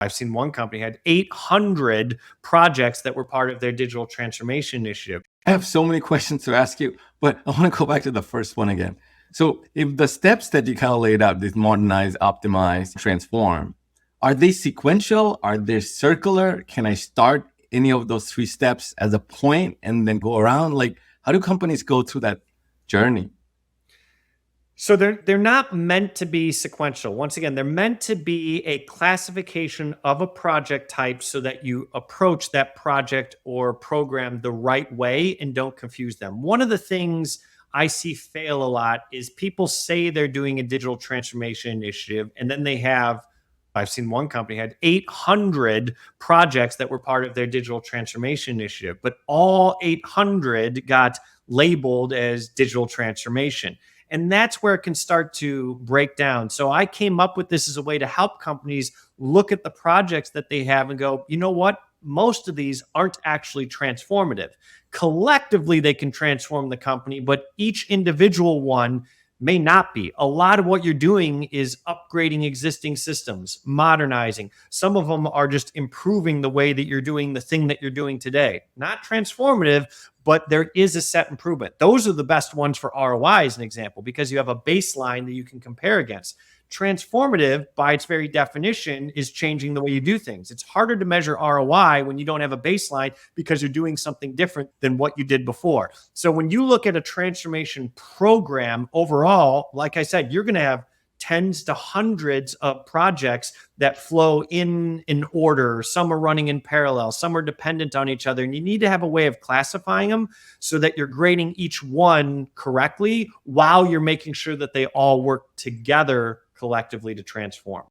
I've seen one company had 800 projects that were part of their digital transformation initiative. I have so many questions to ask you, but I want to go back to the first one again. So if the steps that you kind of laid out, this modernize, optimize, transform, are they sequential? Are they circular? Can I start any of those three steps as a point and then go around? Like, how do companies go through that journey? So they're not meant to be sequential. Once again, they're meant to be a classification of a project type so that you approach that project or program the right way and don't confuse them. One of the things I see fail a lot is people say they're doing a digital transformation initiative and then I've seen one company had 800 projects that were part of their digital transformation initiative, but all 800 got labeled as digital transformation. And that's where it can start to break down. So I came up with this as a way to help companies look at the projects that they have and go, you know what? Most of these aren't actually transformative. Collectively, they can transform the company, but each individual one may not be. A lot of what you're doing is upgrading existing systems, modernizing. Some of them are just improving the way that you're doing the thing that you're doing today. Not transformative, but there is a set improvement. Those are the best ones for ROI as an example, because you have a baseline that you can compare against. Transformative, by its very definition, is changing the way you do things. It's harder to measure ROI when you don't have a baseline because you're doing something different than what you did before. So when you look at a transformation program overall, like I said, you're going to have tens to hundreds of projects that flow in order. Some are running in parallel, some are dependent on each other. And you need to have a way of classifying them so that you're grading each one correctly while you're making sure that they all work together collectively to transform.